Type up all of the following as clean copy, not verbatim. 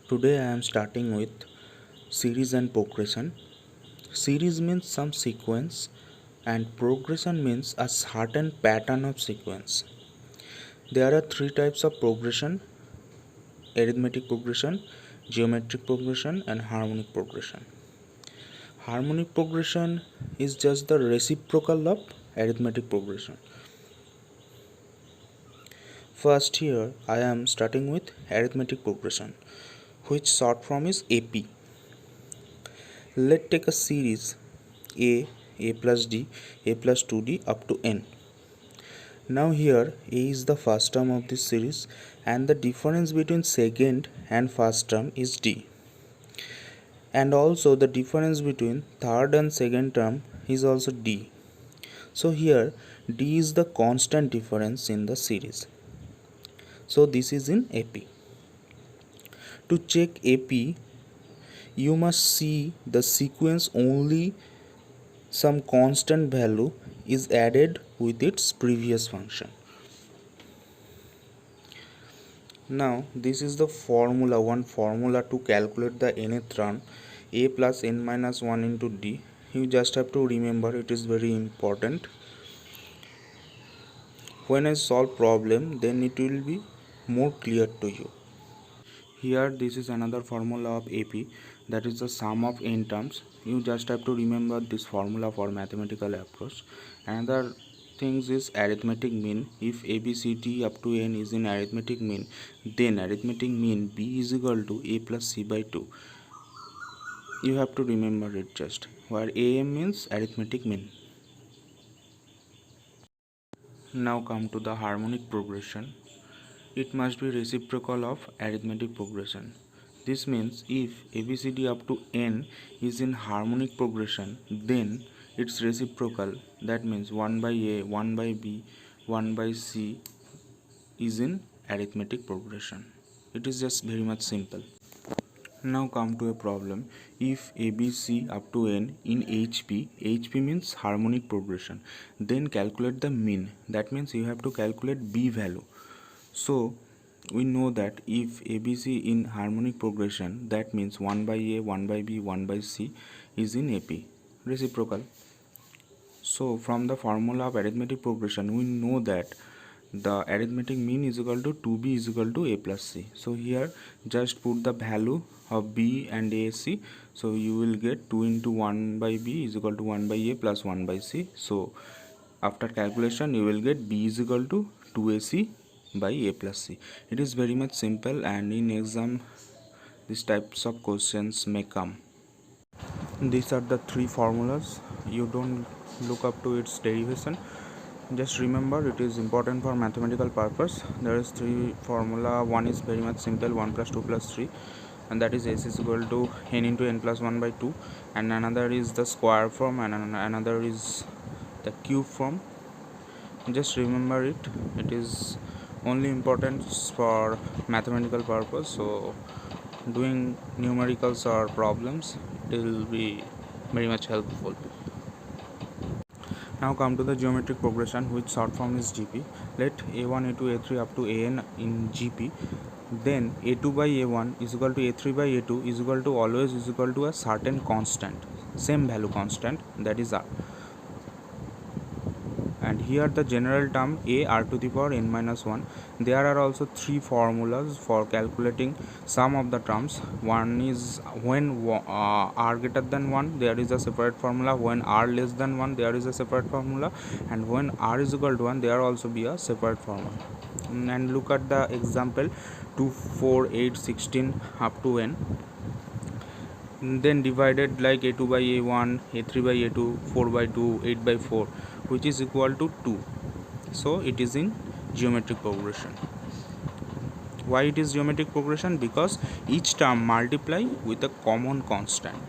Today I am starting with series and progression. Series means some sequence and progression means a certain pattern of sequence. There are three types of progression: arithmetic progression, geometric progression, and harmonic progression. Harmonic progression is just the reciprocal of arithmetic progression. First, here I am starting with arithmetic progression, which short form is AP. Let's take a series a plus d, a plus 2d up to n. Now here a is the first term of this series and the difference between second and first term is d. And also the difference between third and second term is also d. So here d is the constant difference in the series. So this is in AP. To check AP, you must see the sequence only some constant value is added with its previous function. Now this is the one formula to calculate the nth term, a plus n minus 1 into d. You just have to remember, it is very important. When I solve problem, then it will be more clear to you. Here this is another formula of AP, that is the sum of n terms. You just have to remember this formula for mathematical approach. Another things is arithmetic mean. If ABCD up to n is in arithmetic mean, then arithmetic mean B is equal to A plus C by 2. You have to remember it just, where AM means arithmetic mean. Now come to the harmonic progression. It must be reciprocal of arithmetic progression. This means if ABCD up to n is in harmonic progression, then its reciprocal, that means 1 by A, 1 by B, 1 by C is in arithmetic progression. It is just very much simple. Now come to a problem. If ABC up to n in HP means harmonic progression, then calculate the mean. That means you have to calculate B value. So we know that if ABC in harmonic progression, that means 1 by A, 1 by B, 1 by C is in AP, reciprocal. So from the formula of arithmetic progression, we know that the arithmetic mean is equal to 2B is equal to A plus C. So here just put the value of B and AC. So you will get 2 into 1 by B is equal to 1 by A plus 1 by C. So after calculation you will get B is equal to 2AC by A plus C. It is very much simple, and in exam these types of questions may come. These are the three formulas. You don't look up to its derivation. Just remember, it is important for mathematical purpose. There is three formula. One is very much simple, 1 plus 2 plus 3, and that is S is equal to n into n plus 1 by 2, and another is the square form, and another is the cube form. Just remember it. It is only important for mathematical purpose. So doing numericals or problems, it will be very much helpful. Now come to the geometric progression, which short form is GP. Let A1, A2, A3 up to AN in GP. Then A2 by A1 is equal to A3 by A2 is equal to always is equal to a certain constant, same value constant, that is R. And here the general term A R to the power n minus 1. There are also three formulas for calculating sum of the terms. One is when R greater than 1, there is a separate formula. When R less than 1, there is a separate formula. And when R is equal to 1, there also be a separate formula. And look at the example 2, 4, 8, 16 up to n. Then divided like A2 by A1, A3 by A2, 4 by 2, 8 by 4, which is equal to 2. So it is in geometric progression. Why it is geometric progression? Because each term multiply with a common constant.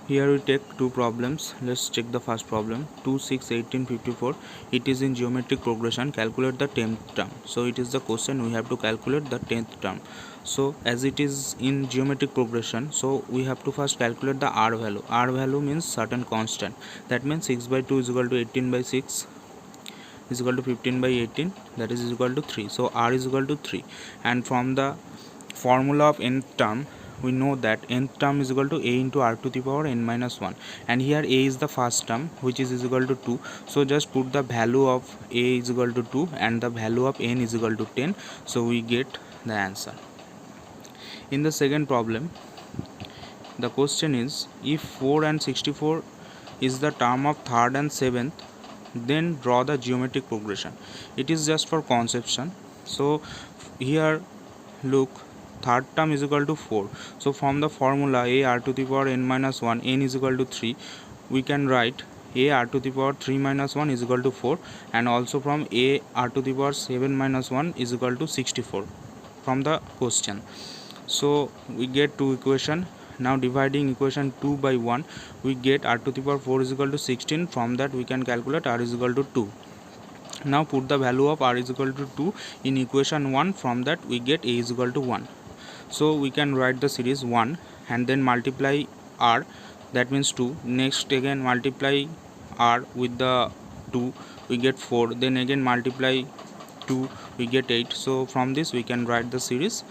Here we take two problems. Let's check the first problem. 2, 6, 18, 54. It is in geometric progression. Calculate the 10th term. So it is the question, we have to calculate the 10th term. So as it is in geometric progression, so we have to first calculate the R value. R value means certain constant. That means 6 by 2 is equal to 18 by 6 is equal to 15 by 18, that is equal to 3. So R is equal to 3. And from the formula of nth term, we know that nth term is equal to a into r to the power n minus 1, and here a is the first term which is equal to 2. So just put the value of a is equal to 2 and the value of n is equal to 10, so we get the answer. In the second problem, the question is, if 4 and 64 is the term of third and seventh, then draw the geometric progression. It is just for conception. So here look, third term is equal to 4. So from the formula a r to the power n minus 1, n is equal to 3, we can write a r to the power 3 minus 1 is equal to 4, and also from a r to the power 7 minus 1 is equal to 64 from the question. So we get two equation. Now dividing equation 2 by 1, we get r to the power 4 is equal to 16. From that we can calculate r is equal to 2. Now put the value of r is equal to 2 in equation 1. From that we get a is equal to 1. So we can write the series 1 and then multiply r, that means 2. Next again multiply r with the 2, we get 4. Then again multiply 2, we get 8. So from this we can write the series